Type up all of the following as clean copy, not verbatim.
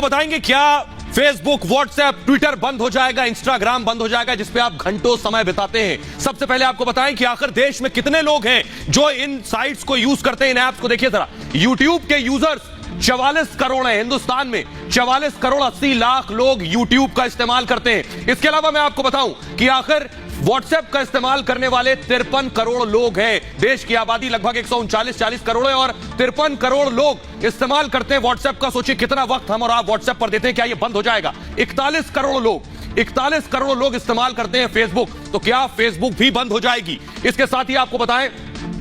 बताएंगे क्या Facebook, WhatsApp, Twitter बंद हो जाएगा, इंस्टाग्राम बंद हो जाएगा जिस पे आप घंटों समय बिताते हैं। सबसे पहले आपको बताएं कि आखिर देश में कितने लोग हैं जो इन साइट्स को यूज करते हैं, इन ऐप्स को। देखिए जरा, यूट्यूब के यूजर्स 44 करोड़ है हिंदुस्तान में। 44 करोड़ 80 लाख लोग यूट्यूब का इस्तेमाल करते हैं। इसके अलावा मैं आपको बताऊं कि आखिर व्हाट्सएप का इस्तेमाल करने वाले 53 करोड़ लोग हैं। देश की आबादी लगभग 139-40 करोड़ है और 53 करोड़ लोग इस्तेमाल करते हैं व्हाट्सएप का। सोचिए कितना वक्त हम और आप व्हाट्सएप पर देते हैं, क्या यह बंद हो जाएगा? 41 करोड़ लोग इस्तेमाल करते हैं फेसबुक, तो क्या फेसबुक भी बंद हो जाएगी? इसके साथ ही आपको बताएं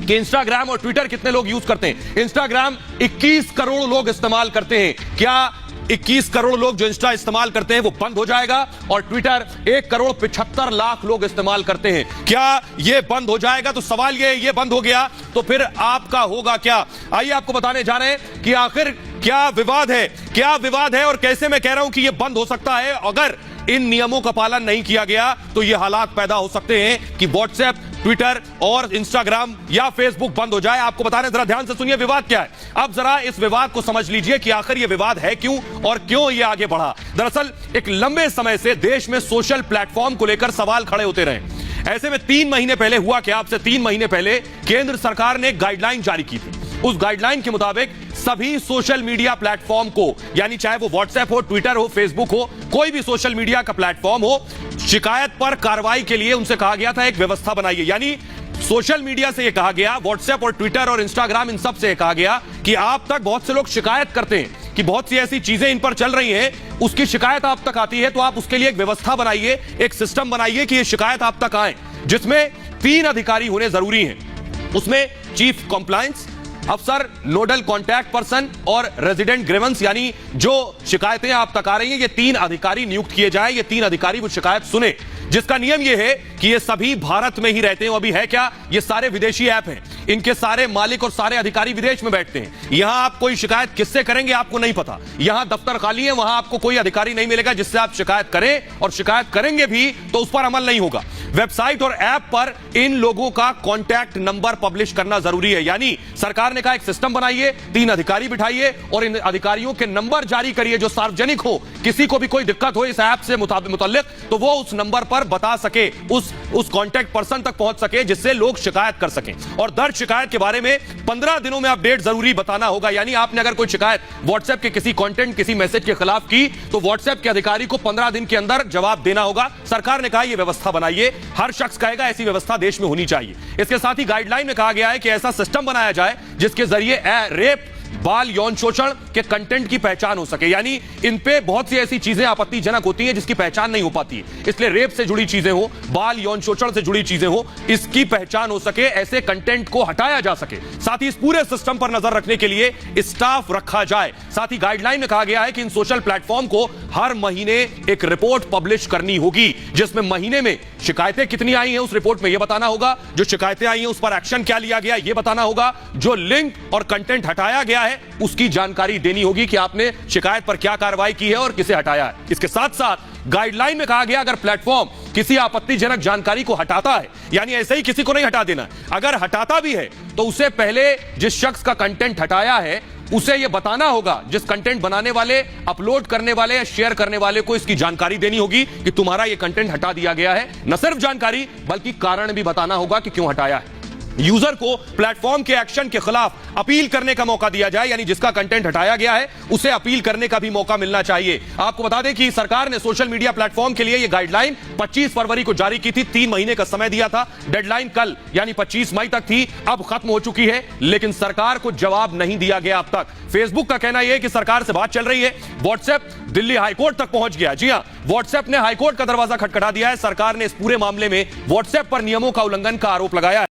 कि इंस्टाग्राम और ट्विटर कितने लोग यूज करते हैं। इंस्टाग्राम 21 करोड़ लोग इस्तेमाल करते हैं। क्या 21 करोड़ लोग जो इंस्टा इस्तेमाल करते हैं वो बंद हो जाएगा? और ट्विटर 1 करोड़ 75 लाख लोग इस्तेमाल करते हैं, क्या ये बंद हो जाएगा? तो सवाल ये बंद हो गया तो फिर आपका होगा क्या? आइए आपको बताने जा रहे हैं कि आखिर क्या विवाद है और कैसे मैं कह रहा हूं कि यह बंद हो सकता है। अगर इन नियमों का पालन नहीं किया गया तो ये हालात पैदा हो सकते हैं कि व्हाट्सएप, ट्विटर और इंस्टाग्राम या फेसबुक बंद हो जाए। आपको बता रहे हैं, जरा ध्यान से सुनिए विवाद क्या है। अब जरा इस विवाद को समझ लीजिए कि आखिर ये विवाद है क्यों और क्यों ये आगे बढ़ा। दरअसल एक लंबे समय से देश में सोशल प्लेटफॉर्म को लेकर सवाल खड़े होते रहे। ऐसे में 3 महीने पहले हुआ क्या? आपसे 3 महीने पहले केंद्र सरकार ने एक गाइडलाइन जारी की थी। उस गाइडलाइन के मुताबिक सभी सोशल मीडिया प्लेटफॉर्म को, यानी चाहे वो व्हाट्सएप हो, ट्विटर हो, फेसबुक हो, कोई भी सोशल मीडिया का प्लेटफॉर्म हो, शिकायत पर कार्रवाई के लिए उनसे कहा गया था एक व्यवस्था बनाइए। यानी सोशल मीडिया से यह कहा गया, व्हाट्सएप और ट्विटर और इंस्टाग्राम, इन सब से कहा गया कि आप तक बहुत से लोग शिकायत करते हैं कि बहुत सी ऐसी चीजें इन पर चल रही हैं, उसकी शिकायत आप तक आती है, तो आप उसके लिए एक व्यवस्था बनाइए, एक सिस्टम बनाइए कि यह शिकायत आप तक आए, जिसमें 3 अधिकारी होने जरूरी हैं। उसमें चीफ कंप्लायंस अफसर, नोडल कॉन्टैक्ट पर्सन और रेजिडेंट ग्रीवेंस, यानी जो शिकायतें आप तक आ रही हैं, ये 3 अधिकारी नियुक्त किए जाए। ये 3 अधिकारी वो शिकायत सुने, जिसका नियम ये है कि ये सभी भारत में ही रहते हैं। अभी है क्या, ये सारे विदेशी ऐप हैं, इनके सारे मालिक और सारे अधिकारी विदेश में बैठते हैं। यहां आप कोई शिकायत किससे करेंगे आपको नहीं पता। यहां दफ्तर खाली है, वहां आपको कोई अधिकारी नहीं मिलेगा जिससे आप शिकायत करें, और शिकायत करेंगे भी तो उस पर अमल नहीं होगा। वेबसाइट और ऐप पर इन लोगों का कॉन्टैक्ट नंबर पब्लिश करना जरूरी है। यानी सरकार ने कहा एक सिस्टम बनाइए, 3 अधिकारी बिठाइए और इन अधिकारियों के नंबर जारी करिए जो सार्वजनिक हो। किसी को भी कोई दिक्कत हो इस ऐप से मुताल्लिक तो वो उस नंबर पर बता सके, उस कॉन्टैक्ट पर्सन तक पहुंच सके, जिससे लोग शिकायत कर सकें। और दर्ज शिकायत के बारे में 15 दिनों में अपडेट जरूरी बताना होगा। यानी आपने अगर कोई शिकायत व्हाट्सएप के किसी कंटेंट, किसी मैसेज के खिलाफ की तो व्हाट्सएप के अधिकारी को 15 दिन के अंदर जवाब देना होगा। सरकार ने कहा यह व्यवस्था बनाइए, हर शख्स कहेगा ऐसी व्यवस्था देश में होनी चाहिए। इसके साथ ही गाइडलाइन में कहा गया है कि ऐसा सिस्टम बनाया जाए जिसके जरिए रेप, बाल यौन शोषण के कंटेंट की पहचान हो सके। यानी इन पे बहुत सी ऐसी चीजें आपत्तिजनक होती हैं जिसकी पहचान नहीं हो पाती है, इसलिए रेप से जुड़ी चीजें हो, बाल यौन शोषण से जुड़ी चीजें हो, इसकी पहचान हो सके, ऐसे कंटेंट को हटाया जा सके। साथ ही इस पूरे सिस्टम पर नजर रखने के लिए स्टाफ रखा जाए। साथ ही गाइडलाइन में कहा गया है कि इन सोशल प्लेटफॉर्म को हर महीने एक रिपोर्ट पब्लिश करनी होगी, जिसमें महीने में शिकायतें कितनी आई हैं उस रिपोर्ट में यह बताना होगा, जो शिकायतें आई हैं उस पर एक्शन क्या लिया गया यह बताना होगा, जो लिंक और कंटेंट हटाया गया है उसकी जानकारी देनी होगी कि आपने शिकायत पर क्या कार्रवाई की है और किसे हटाया है। इसके साथ साथ गाइडलाइन में कहा गया अगर प्लेटफॉर्म किसी आपत्तिजनक जानकारी को हटाता है, यानी ऐसे ही किसी को नहीं हटा देना, अगर हटाता भी है तो उसे पहले जिस शख्स का कंटेंट हटाया है उसे यह बताना होगा, जिस कंटेंट बनाने वाले, अपलोड करने वाले या शेयर करने वाले को इसकी जानकारी देनी होगी कि तुम्हारा यह कंटेंट हटा दिया गया है। न सिर्फ जानकारी बल्कि कारण भी बताना होगा कि क्यों हटाया है। यूजर को प्लेटफॉर्म के एक्शन के खिलाफ अपील करने का मौका दिया जाए, यानी जिसका कंटेंट हटाया गया है उसे अपील करने का भी मौका मिलना चाहिए। आपको बता दें कि सरकार ने सोशल मीडिया प्लेटफॉर्म के लिए यह गाइडलाइन 25 फरवरी को जारी की थी, 3 महीने का समय दिया था। डेडलाइन कल यानी 25 मई तक थी, अब खत्म हो चुकी है, लेकिन सरकार को जवाब नहीं दिया गया अब तक। फेसबुक का कहना यह है कि सरकार से बात चल रही है, व्हाट्सएप दिल्ली हाईकोर्ट तक पहुंच गया। जी हां, व्हाट्सएप ने हाईकोर्ट का दरवाजा खटखटा दिया है। सरकार ने इस पूरे मामले में व्हाट्सएप पर नियमों का उल्लंघन का आरोप लगाया है।